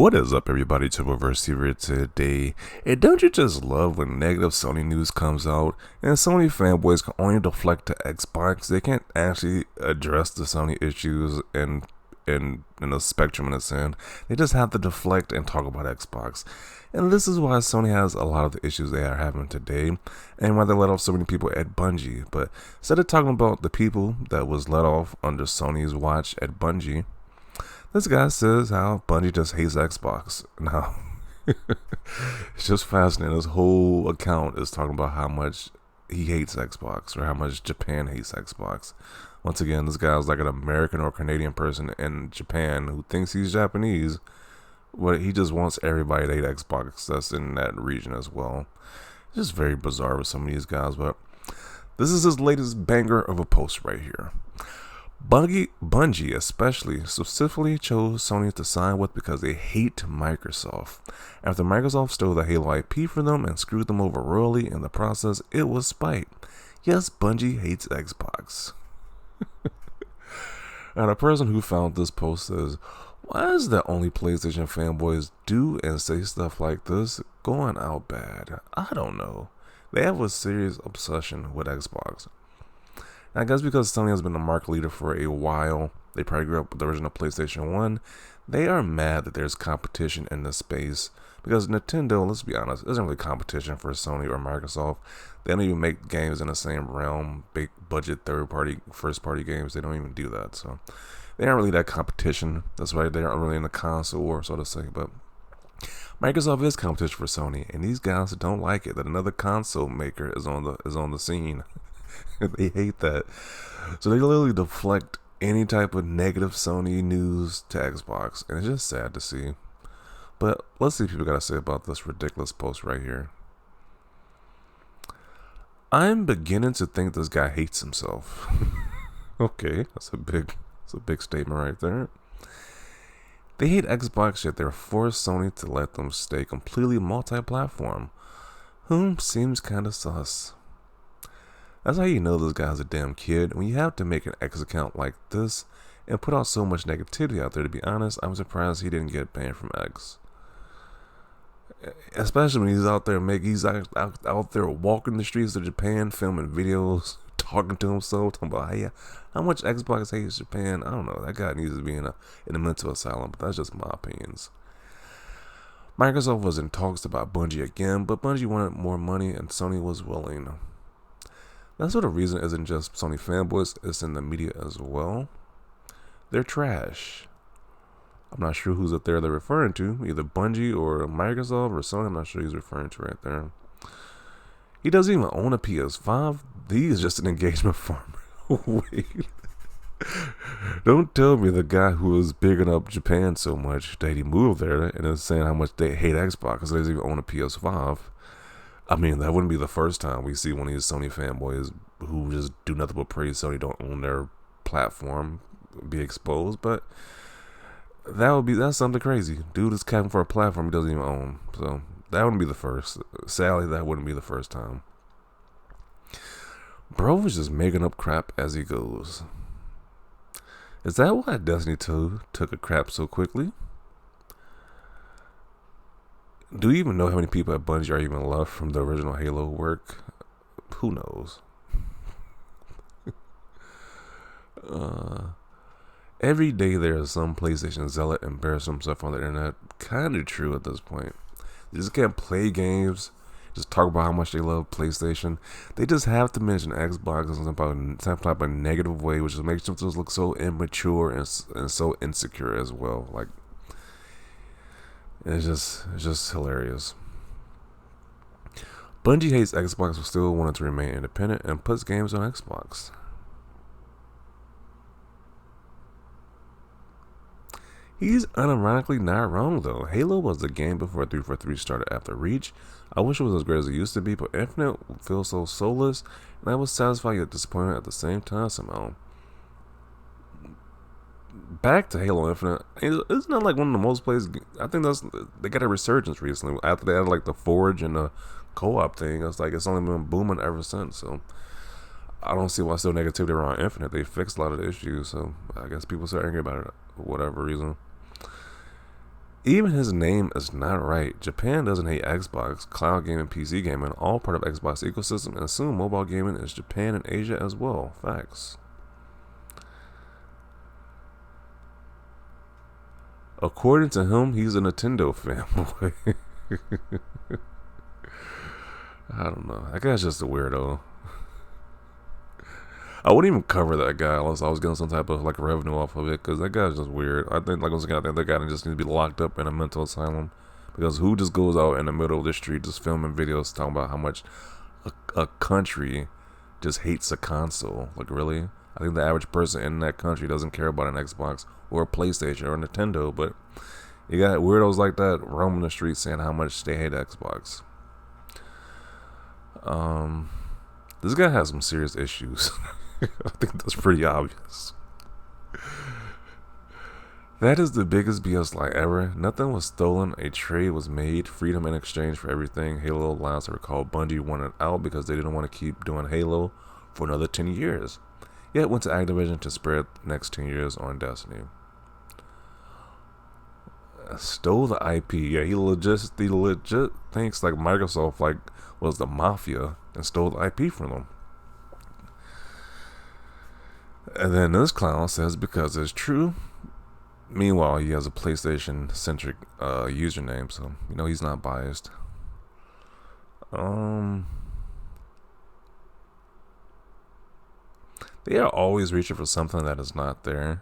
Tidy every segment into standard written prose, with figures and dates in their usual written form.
What is up, everybody? Turboverse here today. And don't you just love when negative Sony news comes out and Sony fanboys can only deflect to Xbox? They can't actually address the Sony issues in the spectrum in a sense. They just have to deflect and talk about Xbox. And this is why Sony has a lot of the issues they are having today and why they let off so many people at Bungie. But instead of talking about the people that was let off under Sony's watch at Bungie, this guy says how Bungie just hates Xbox. Now, it's just fascinating. His whole account is talking about how much he hates Xbox or how much Japan hates Xbox. Once again, this guy's like an American or Canadian person in Japan who thinks he's Japanese, but he just wants everybody to hate Xbox that's in that region as well. It's just very bizarre with some of these guys, but this is his latest banger of a post right here. Bungie especially specifically chose Sony to sign with because they hate Microsoft. After Microsoft stole the Halo IP from them and screwed them over royally in the process, it was spite. Yes, Bungie hates Xbox. Now, the person who found this post says, why is that only PlayStation fanboys do and say stuff like this going out bad? I don't know. They have a serious obsession with Xbox. I guess because Sony has been the market leader for a while, they probably grew up with the original PlayStation 1, they are mad that there's competition in this space. Because Nintendo, let's be honest, isn't really competition for Sony or Microsoft. They don't even make games in the same realm, big budget, third-party, first-party games. They don't even do that. So they aren't really that competition. That's why they aren't really in the console war, so to say. But Microsoft is competition for Sony, and these guys don't like it that another console maker is on the scene. They hate that. So they literally deflect any type of negative Sony news to Xbox. And it's just sad to see. But let's see what people got to say about this ridiculous post right here. I'm beginning to think this guy hates himself. Okay, that's a big statement right there. They hate Xbox, yet they're forced Sony to let them stay completely multi-platform. Seems kind of sus. That's how you know this guy's a damn kid. When you have to make an X account like this and put out so much negativity out there, to be honest, I'm surprised he didn't get banned from X. Especially when he's out there out there walking the streets of Japan, filming videos, talking to himself, talking about how much Xbox hates Japan. I don't know. That guy needs to be in a mental asylum, but that's just my opinions. Microsoft was in talks about Bungie again, but Bungie wanted more money and Sony was willing. That sort of reason isn't just Sony fanboys, it's in the media as well. They're trash. I'm not sure who's up there they're referring to, either Bungie or Microsoft or Sony. I'm not sure he's referring to right there. He doesn't even own a PS5. He is just an engagement farmer. Wait. Don't tell me the guy who is bigging up Japan so much that he moved there and is saying how much they hate Xbox because they doesn't even own a PS5. I mean, that wouldn't be the first time we see one of these Sony fanboys who just do nothing but praise Sony, don't own their platform, be exposed. But that's something crazy. Dude is capping for a platform he doesn't even own. So that wouldn't be the first. Sadly, that wouldn't be the first time. Bro is just making up crap as he goes. Is that why Destiny 2 took a crap so quickly? Do you even know how many people at Bungie are even left from the original Halo work? Who knows? Every day there is some PlayStation zealot embarrassing himself on the internet. Kind of true at this point. They just can't play games, just talk about how much they love PlayStation. They just have to mention Xbox in some type of negative way, which just makes them just look so immature and so insecure as well. Like, it's just hilarious. Bungie hates Xbox but still wanted to remain independent and puts games on Xbox. He's unironically not wrong though. Halo was the game before 343 started after Reach. I wish it was as great as it used to be, but Infinite feels so soulless, and I was satisfied yet disappointed at the same time somehow. Back to Halo Infinite, it's not like one of the most played. I think they got a resurgence recently after they had like the Forge and the co-op thing. It's like it's only been booming ever since. So I don't see why still negativity around Infinite. They fixed a lot of the issues, so I guess people are angry about it for whatever reason. Even his name is not right. Japan doesn't hate Xbox, cloud gaming, PC gaming, all part of Xbox ecosystem, and soon mobile gaming is Japan and Asia as well. Facts. According to him, he's a Nintendo fanboy. I don't know. That guy's just a weirdo. I wouldn't even cover that guy unless I was getting some type of like revenue off of it, because that guy's just weird. I think, like once again, I think that guy just needs to be locked up in a mental asylum, because who just goes out in the middle of the street just filming videos talking about how much a country just hates a console? Like, really? I think the average person in that country doesn't care about an Xbox or a PlayStation or a Nintendo, but you got weirdos like that roaming the streets saying how much they hate Xbox. This guy has some serious issues. I think that's pretty obvious. That is the biggest BS lie ever. Nothing was stolen. A trade was made. Freedom in exchange for everything. Halo, last I recall, Bungie wanted out because they didn't want to keep doing Halo for another 10 years. Yet went to Activision to spread the next 10 years on Destiny. Stole the IP. Yeah, he legit thinks like Microsoft was the mafia and stole the IP from them. And then this clown says because it's true. Meanwhile, he has a PlayStation-centric username, so he's not biased. They are always reaching for something that is not there.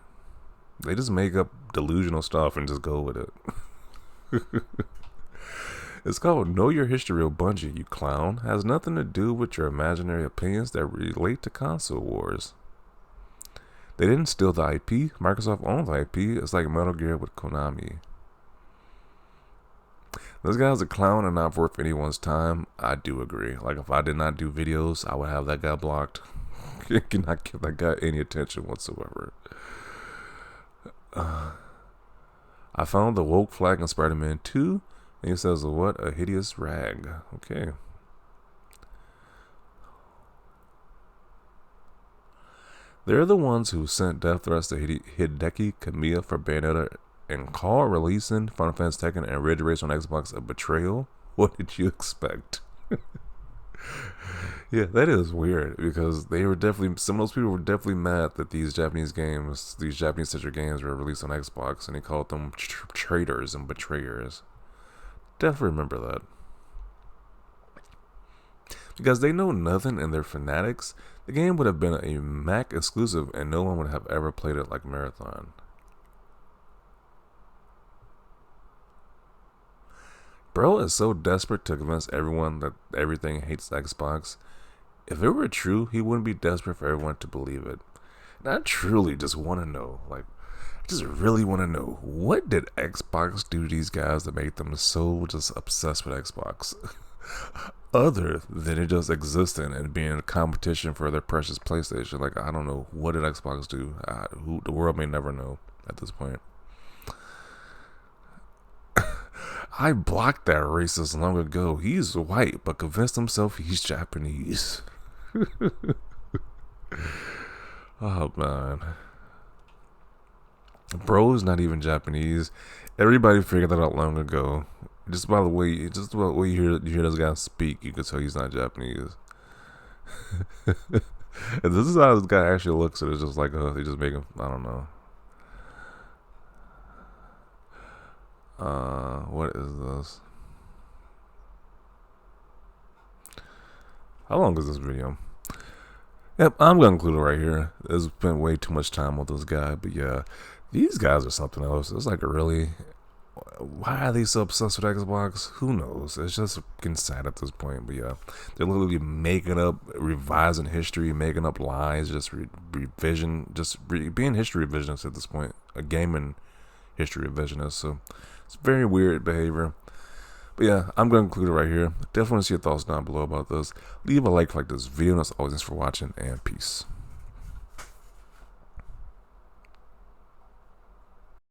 They just make up delusional stuff and just go with it. It's called Know Your History of Bungie, you clown. Has nothing to do with your imaginary opinions that relate to console wars. They didn't steal the IP. Microsoft owns the IP. It's like Metal Gear with Konami. This guy's a clown and not worth anyone's time. I do agree. Like, if I did not do videos, I would have that guy blocked. You cannot give that guy any attention whatsoever. I found the woke flag in Spider-Man 2. And he says, what a hideous rag. Okay. They're the ones who sent death threats to Hideki Kamiya for Bayonetta and call releasing Final Fantasy Tekken and Ridge Racer on Xbox a betrayal. What did you expect? Yeah, that is weird, because they were definitely, some of those people were definitely mad that these Japanese-centric games were released on Xbox, and he called them traitors and betrayers. Definitely remember that. Because they know nothing and they're fanatics, the game would have been a Mac exclusive and no one would have ever played it like Marathon. Bro is so desperate to convince everyone that everything hates Xbox. If it were true, he wouldn't be desperate for everyone to believe it. And I truly just want to know, I just really want to know, what did Xbox do to these guys that made them so just obsessed with Xbox? Other than it just existing and being a competition for their precious PlayStation. I don't know, what did Xbox do? The world may never know at this point. I blocked that racist long ago. He's white, but convinced himself he's Japanese. Oh, man. Bro's not even Japanese. Everybody figured that out long ago. Just by the way you hear this guy speak, you can tell he's not Japanese. And this is how this guy actually looks at it. It's just like, they just make him, I don't know. What is this? How long is this video? Yep, I'm gonna include it right here. There's been way too much time with this guy, but yeah, these guys are something else. It's really, why are they so obsessed with Xbox? Who knows? It's just getting sad at this point. But yeah, they're literally making up, revising history, making up lies, just revision, being history revisionists at this point. A gaming history revisionist. So it's very weird behavior. But yeah, I'm going to include it right here. Definitely want to see your thoughts down below about this. Leave a like this video. And as always, thanks for watching, and peace.